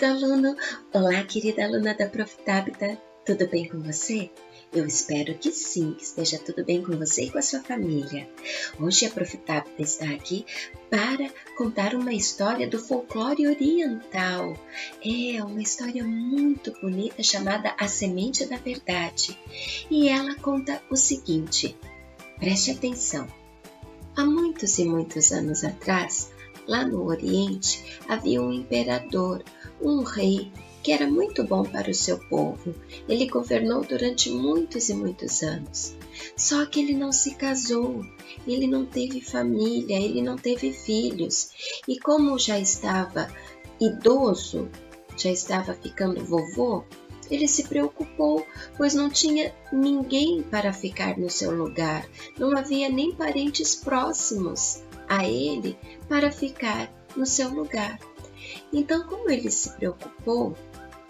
querido aluno! Olá, querida aluna da Prof. Tabita, tudo bem com você? Eu espero que sim, que esteja tudo bem com você e com a sua família. Hoje a Prof. Tabita está aqui para contar uma história do folclore oriental. É uma história muito bonita chamada A Semente da Verdade. E ela conta o seguinte, preste atenção. Há muitos e muitos anos atrás, lá no Oriente, havia um imperador, um rei, que era muito bom para o seu povo. Ele governou durante muitos e muitos anos. Só que ele não se casou, ele não teve família, ele não teve filhos. E como já estava idoso, já estava ficando vovô, ele se preocupou, pois não tinha ninguém para ficar no seu lugar. Não havia nem parentes próximos a ele para ficar no seu lugar. Então, como ele se preocupou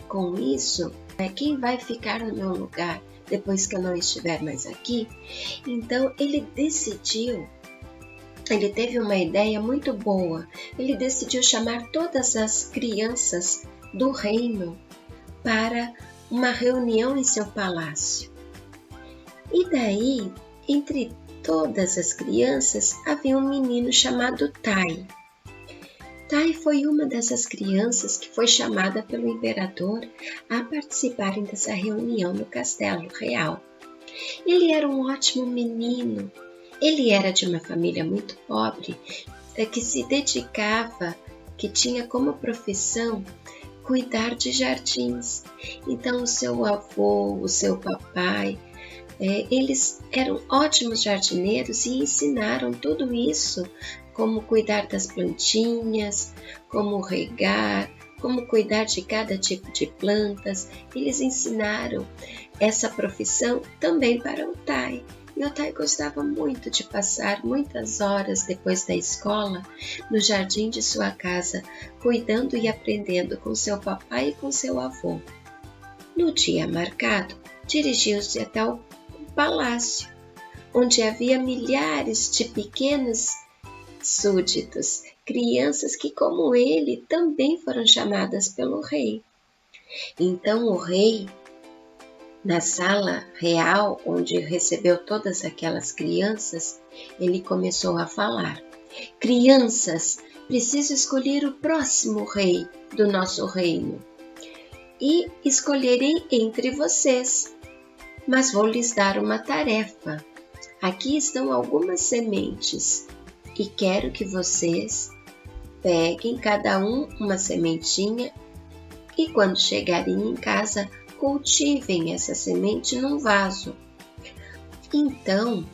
com isso, quem vai ficar no meu lugar depois que eu não estiver mais aqui? Então, ele teve uma ideia muito boa. Ele decidiu chamar todas as crianças do reino para uma reunião em seu palácio. E daí, entre todas as crianças, havia um menino chamado Tai. Tai foi uma dessas crianças que foi chamada pelo imperador a participarem dessa reunião no castelo real. Ele era um ótimo menino. Ele era de uma família muito pobre, que se dedicava, que tinha como profissão cuidar de jardins. Então, o seu avô, o seu papai, eles eram ótimos jardineiros e ensinaram tudo isso, como cuidar das plantinhas, como regar, como cuidar de cada tipo de plantas. Eles ensinaram essa profissão também para o Tai. E o Tai gostava muito de passar muitas horas depois da escola no jardim de sua casa, cuidando e aprendendo com seu papai e com seu avô. No dia marcado, dirigiu-se até o palácio, onde havia milhares de pequenos súditos, crianças que, como ele, também foram chamadas pelo rei. Então o rei, na sala real, onde recebeu todas aquelas crianças, ele começou a falar: crianças, preciso escolher o próximo rei do nosso reino. E escolherei entre vocês, mas vou lhes dar uma tarefa. Aqui estão algumas sementes e quero que vocês peguem cada um uma sementinha e quando chegarem em casa, cultivem essa semente num vaso. Então,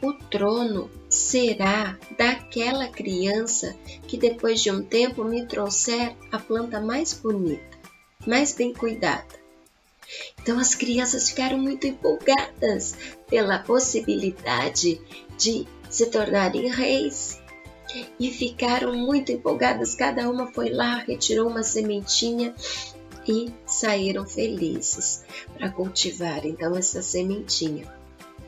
o trono será daquela criança que depois de um tempo me trouxer a planta mais bonita, mais bem cuidada. Então as crianças ficaram muito empolgadas pela possibilidade de se tornarem reis e ficaram muito empolgadas. Cada uma foi lá, retirou uma sementinha e saíram felizes para cultivar então essa sementinha.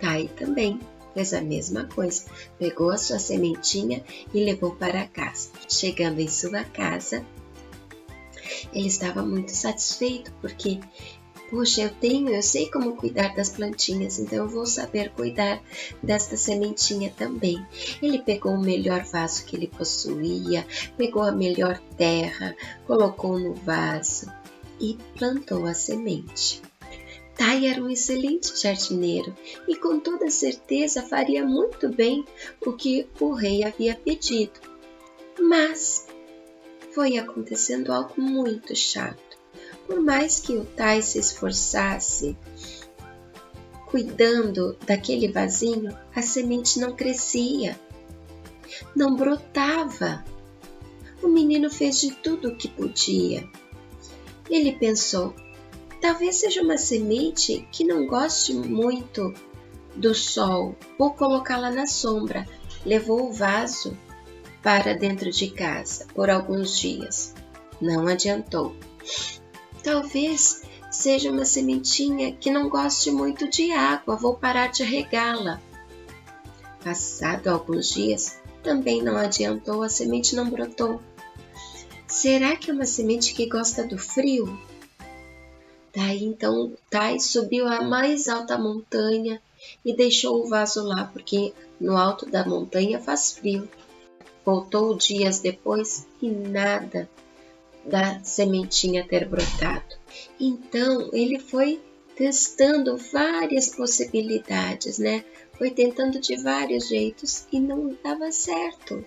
Tai também fez a mesma coisa, pegou a sua sementinha e levou para casa. Chegando em sua casa, ele estava muito satisfeito porque, puxa, eu sei como cuidar das plantinhas, então eu vou saber cuidar desta sementinha também. Ele pegou o melhor vaso que ele possuía, pegou a melhor terra, colocou no vaso e plantou a semente. Tai era um excelente jardineiro e com toda certeza faria muito bem o que o rei havia pedido. Mas foi acontecendo algo muito chato. Por mais que o Tai se esforçasse cuidando daquele vasinho, a semente não crescia, não brotava. O menino fez de tudo o que podia. Ele pensou, talvez seja uma semente que não goste muito do sol, vou colocá-la na sombra. Levou o vaso para dentro de casa por alguns dias. Não adiantou. Talvez seja uma sementinha que não goste muito de água, vou parar de regá-la. Passado alguns dias, também não adiantou, a semente não brotou. será que é uma semente que gosta do frio? Daí então Tai subiu a mais alta montanha e deixou o vaso lá, porque no alto da montanha faz frio. Voltou dias depois e nada da sementinha ter brotado. Então ele foi testando várias possibilidades, né? Foi tentando de vários jeitos e não dava certo.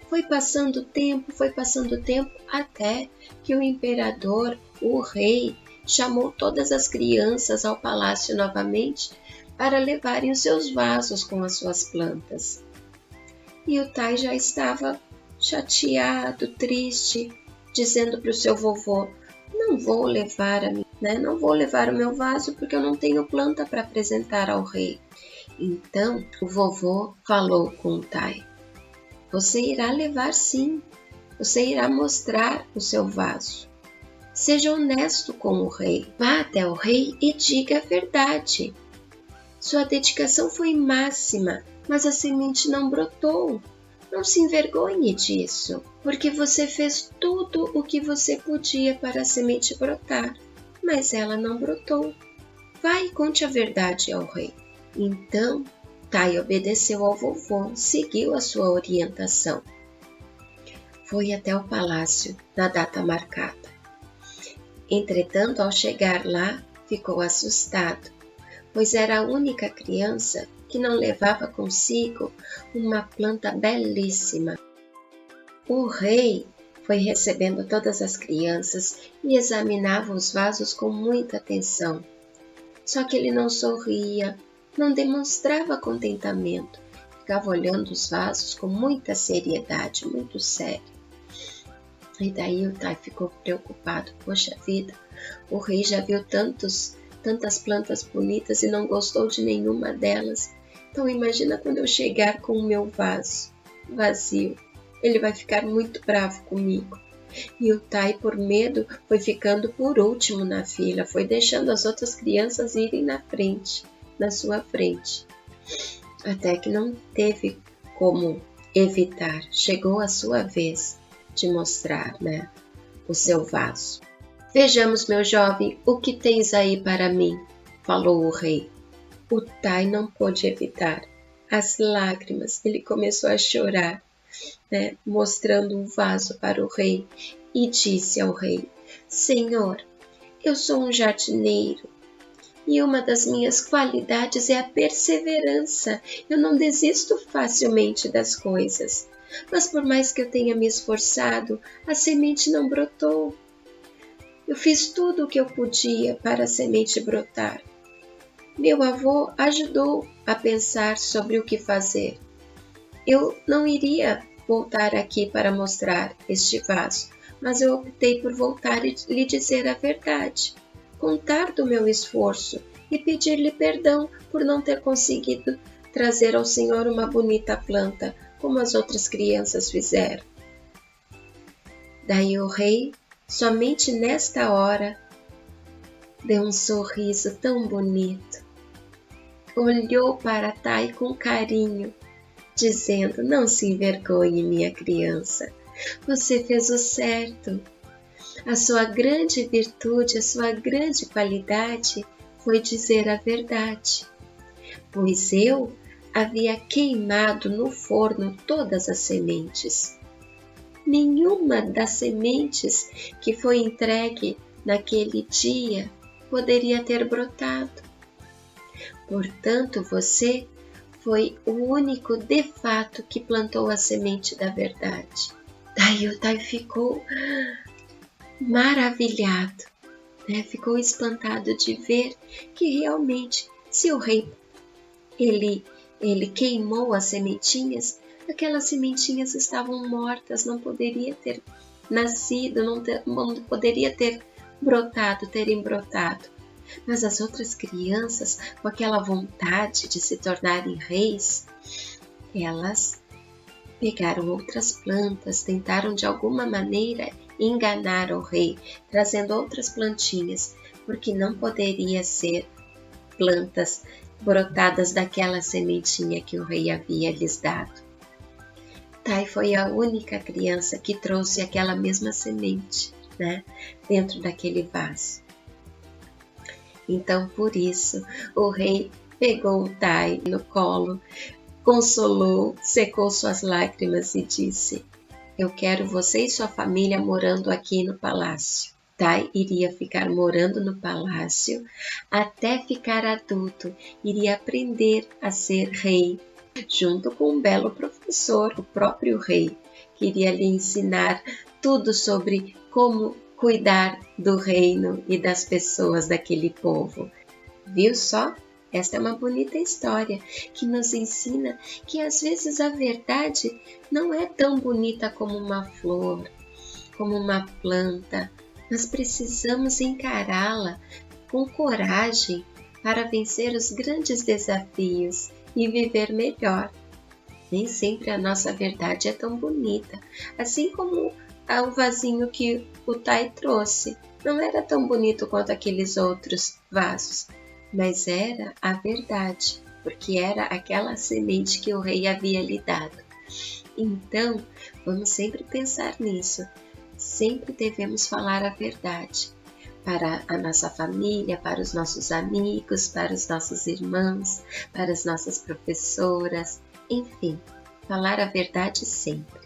Foi passando tempo, até que o imperador, o rei, chamou todas as crianças ao palácio novamente para levarem os seus vasos com as suas plantas. E o Tai já estava chateado, triste, dizendo para o seu vovô: não vou levar o meu vaso porque eu não tenho planta para apresentar ao rei. Então o vovô falou com o Tai: você irá levar sim, você irá mostrar o seu vaso. Seja honesto com o rei, vá até o rei e diga a verdade. Sua dedicação foi máxima, mas a semente não brotou. Não se envergonhe disso, porque você fez tudo o que você podia para a semente brotar, mas ela não brotou. Vá e conte a verdade ao rei. Então, Tai obedeceu ao vovô, seguiu a sua orientação. Foi até o palácio na data marcada. Entretanto, ao chegar lá, ficou assustado, pois era a única criança que não levava consigo uma planta belíssima. O rei foi recebendo todas as crianças e examinava os vasos com muita atenção. Só que ele não sorria, não demonstrava contentamento, ficava olhando os vasos com muita seriedade, muito sério. E daí o Tai ficou preocupado. Poxa vida, o rei já viu tantas plantas bonitas e não gostou de nenhuma delas. Então imagina quando eu chegar com o meu vaso vazio. Ele vai ficar muito bravo comigo. E o Tai, por medo, foi ficando por último na fila, foi deixando as outras crianças irem na sua frente. Até que não teve como evitar. Chegou a sua vez de mostrar, o seu vaso. Vejamos, meu jovem, o que tens aí para mim? Falou o rei. O Tai não pôde evitar as lágrimas. Ele começou a chorar, mostrando o vaso para o rei e disse ao rei: Senhor, eu sou um jardineiro e uma das minhas qualidades é a perseverança. Eu não desisto facilmente das coisas. Mas por mais que eu tenha me esforçado, a semente não brotou. Eu fiz tudo o que eu podia para a semente brotar. Meu avô ajudou a pensar sobre o que fazer. Eu não iria voltar aqui para mostrar este vaso, mas eu optei por voltar e lhe dizer a verdade, contar do meu esforço e pedir-lhe perdão por não ter conseguido trazer ao Senhor uma bonita planta, como as outras crianças fizeram. Daí o rei, somente nesta hora, deu um sorriso tão bonito. Olhou para Tai com carinho, dizendo: não se envergonhe, minha criança. Você fez o certo. A sua grande virtude, a sua grande qualidade foi dizer a verdade. Pois eu havia queimado no forno todas as sementes. Nenhuma das sementes que foi entregue naquele dia poderia ter brotado. Portanto, você foi o único de fato que plantou a semente da verdade. Daí o Tai ficou maravilhado, ficou espantado de ver que realmente, se o rei ele queimou as sementinhas, aquelas sementinhas estavam mortas, não poderia ter nascido, não poderia ter terem brotado. Mas as outras crianças, com aquela vontade de se tornarem reis, elas pegaram outras plantas, tentaram de alguma maneira enganar o rei, trazendo outras plantinhas, porque não poderia ser plantas brotadas daquela sementinha que o rei havia lhes dado. Tai foi a única criança que trouxe aquela mesma semente, né, dentro daquele vaso. Então, por isso, o rei pegou o Tai no colo, consolou, secou suas lágrimas e disse: eu quero você e sua família morando aqui no palácio. Tai iria ficar morando no palácio até ficar adulto, iria aprender a ser rei, junto com um belo professor, o próprio rei, que iria lhe ensinar tudo sobre como cuidar do reino e das pessoas daquele povo. Viu só? Esta é uma bonita história que nos ensina que às vezes a verdade não é tão bonita como uma flor, como uma planta, mas precisamos encará-la com coragem para vencer os grandes desafios e viver melhor. Nem sempre a nossa verdade é tão bonita, assim como o vasinho que o Tai trouxe. Não era tão bonito quanto aqueles outros vasos, mas era a verdade, porque era aquela semente que o rei havia lhe dado. Então, vamos sempre pensar nisso. Sempre devemos falar a verdade para a nossa família, para os nossos amigos, para os nossos irmãos, para as nossas professoras, enfim, falar a verdade sempre.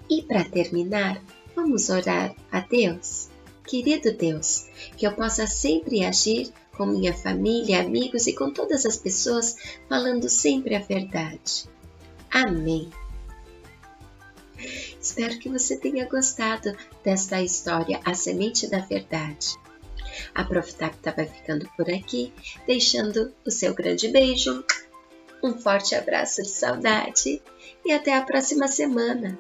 E para terminar, vamos orar a Deus. Querido Deus, que eu possa sempre agir com minha família, amigos e com todas as pessoas, falando sempre a verdade. Amém. Espero que você tenha gostado desta história, A Semente da Verdade. A Prof. Tabita vai ficando por aqui, deixando o seu grande beijo, um forte abraço de saudade e até a próxima semana.